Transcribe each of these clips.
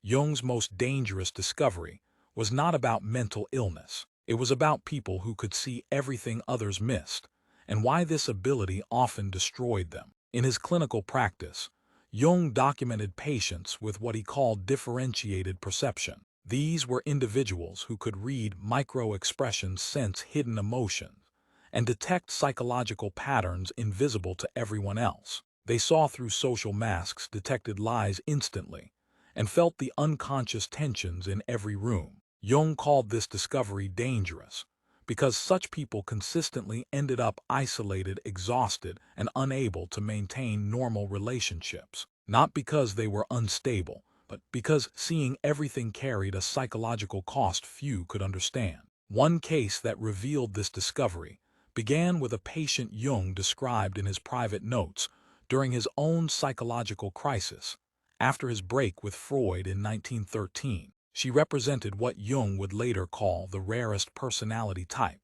Jung's most dangerous discovery was not about mental illness. It was about people who could see everything others missed, and why this ability often destroyed them. In his clinical practice, Jung documented patients with what he called differentiated perception. These were individuals who could read micro-expressions, sense hidden emotions, and detect psychological patterns invisible to everyone else. They saw through social masks, detected lies instantly, and felt the unconscious tensions in every room. Jung called this discovery dangerous because such people consistently ended up isolated, exhausted, and unable to maintain normal relationships. Not because they were unstable, but because seeing everything carried a psychological cost few could understand. One case that revealed this discovery began with a patient Jung described in his private notes during his own psychological crisis. After his break with Freud in 1913, she represented what Jung would later call the rarest personality type,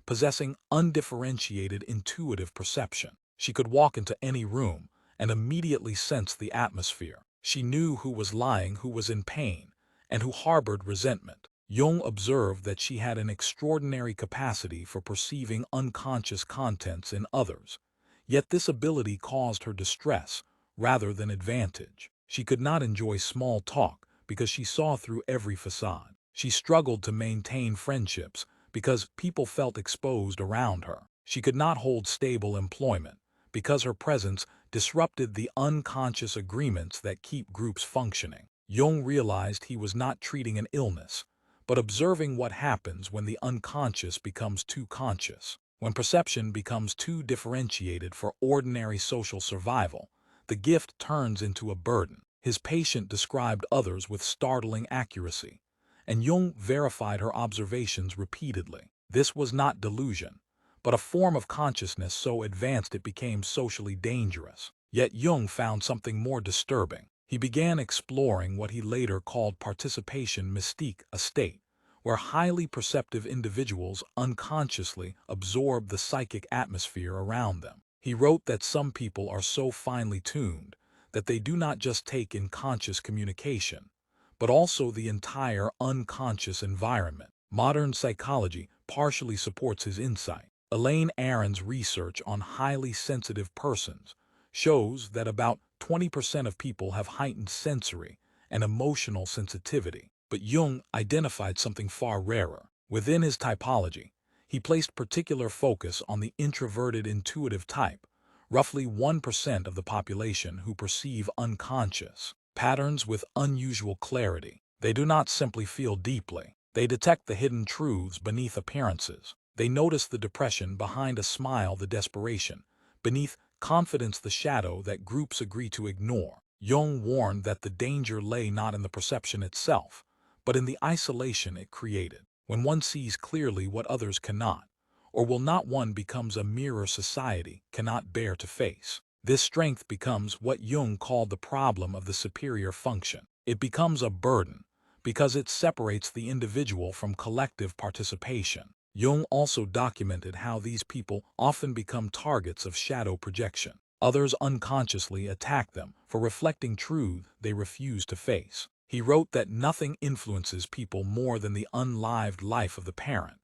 possessing undifferentiated intuitive perception. She could walk into any room and immediately sense the atmosphere. She knew who was lying, who was in pain, and who harbored resentment. Jung observed that she had an extraordinary capacity for perceiving unconscious contents in others, yet this ability caused her distress rather than advantage. She could not enjoy small talk because she saw through every facade. She struggled to maintain friendships because people felt exposed around her. She could not hold stable employment because her presence disrupted the unconscious agreements that keep groups functioning. Jung realized he was not treating an illness, but observing what happens when the unconscious becomes too conscious. When perception becomes too differentiated for ordinary social survival, the gift turns into a burden. His patient described others with startling accuracy, and Jung verified her observations repeatedly. This was not delusion, but a form of consciousness so advanced it became socially dangerous. Yet Jung found something more disturbing. He began exploring what he later called participation mystique, a state where highly perceptive individuals unconsciously absorb the psychic atmosphere around them. He wrote that some people are so finely tuned that they do not just take in conscious communication, but also the entire unconscious environment. Modern psychology partially supports his insight. Elaine Aron's research on highly sensitive persons shows that about 20% of people have heightened sensory and emotional sensitivity. But Jung identified something far rarer. Within his typology, he placed particular focus on the introverted intuitive type, roughly 1% of the population who perceive unconscious patterns with unusual clarity. They do not simply feel deeply. They detect the hidden truths beneath appearances. They notice the depression behind a smile, the desperation beneath confidence, the shadow that groups agree to ignore. Jung warned that the danger lay not in the perception itself, but in the isolation it created. When one sees clearly what others cannot, or will not, one becomes a mirror society cannot bear to face. This strength becomes what Jung called the problem of the superior function. It becomes a burden because it separates the individual from collective participation. Jung also documented how these people often become targets of shadow projection. Others unconsciously attack them for reflecting truth they refuse to face. He wrote that nothing influences people more than the unlived life of the parent,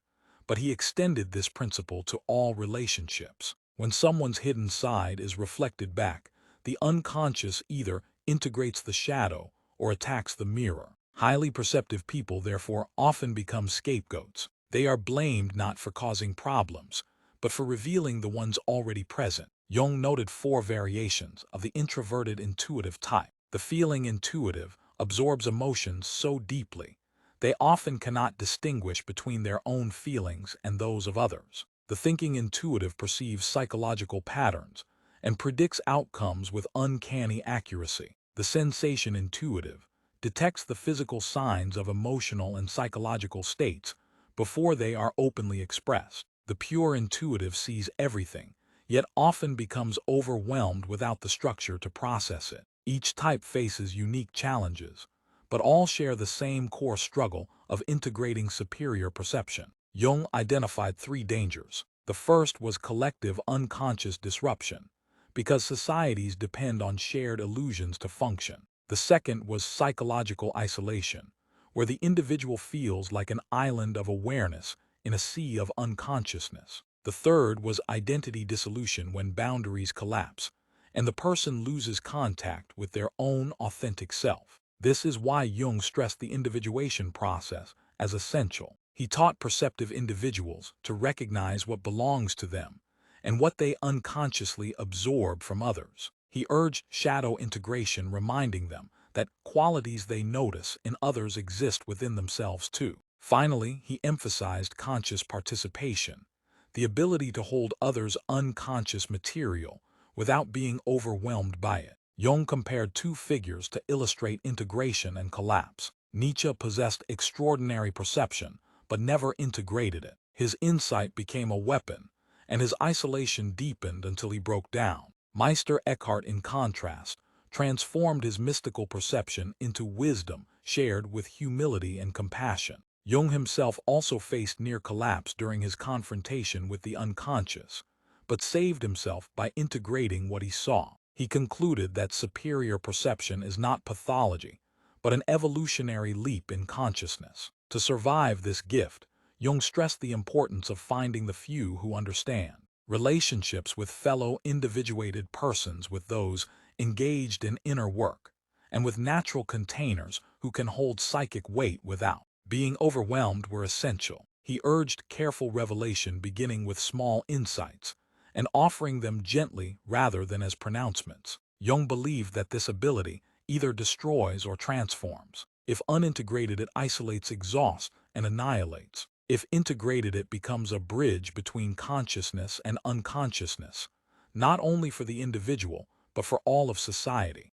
but he extended this principle to all relationships. When someone's hidden side is reflected back, the unconscious either integrates the shadow or attacks the mirror. Highly perceptive people, therefore, often become scapegoats. They are blamed not for causing problems, but for revealing the ones already present. Jung noted 4 variations of the introverted intuitive type. The feeling intuitive absorbs emotions so deeply they often cannot distinguish between their own feelings and those of others. The thinking intuitive perceives psychological patterns and predicts outcomes with uncanny accuracy. The sensation intuitive detects the physical signs of emotional and psychological states before they are openly expressed. The pure intuitive sees everything, yet often becomes overwhelmed without the structure to process it. Each type faces unique challenges, but all share the same core struggle of integrating superior perception. Jung identified 3 dangers. The first was collective unconscious disruption, because societies depend on shared illusions to function. The second was psychological isolation, where the individual feels like an island of awareness in a sea of unconsciousness. The third was identity dissolution, when boundaries collapse and the person loses contact with their own authentic self. This is why Jung stressed the individuation process as essential. He taught perceptive individuals to recognize what belongs to them and what they unconsciously absorb from others. He urged shadow integration, reminding them that qualities they notice in others exist within themselves too. Finally, he emphasized conscious participation, the ability to hold others' unconscious material without being overwhelmed by it. Jung compared two figures to illustrate integration and collapse. Nietzsche possessed extraordinary perception, but never integrated it. His insight became a weapon, and his isolation deepened until he broke down. Meister Eckhart, in contrast, transformed his mystical perception into wisdom shared with humility and compassion. Jung himself also faced near collapse during his confrontation with the unconscious, but saved himself by integrating what he saw. He concluded that superior perception is not pathology, but an evolutionary leap in consciousness. To survive this gift, Jung stressed the importance of finding the few who understand. Relationships with fellow individuated persons, with those engaged in inner work, and with natural containers who can hold psychic weight without being overwhelmed, were essential. He urged careful revelation, beginning with small insights and offering them gently rather than as pronouncements. Jung believed that this ability either destroys or transforms. If unintegrated, it isolates, exhausts, and annihilates. If integrated, it becomes a bridge between consciousness and unconsciousness, not only for the individual, but for all of society.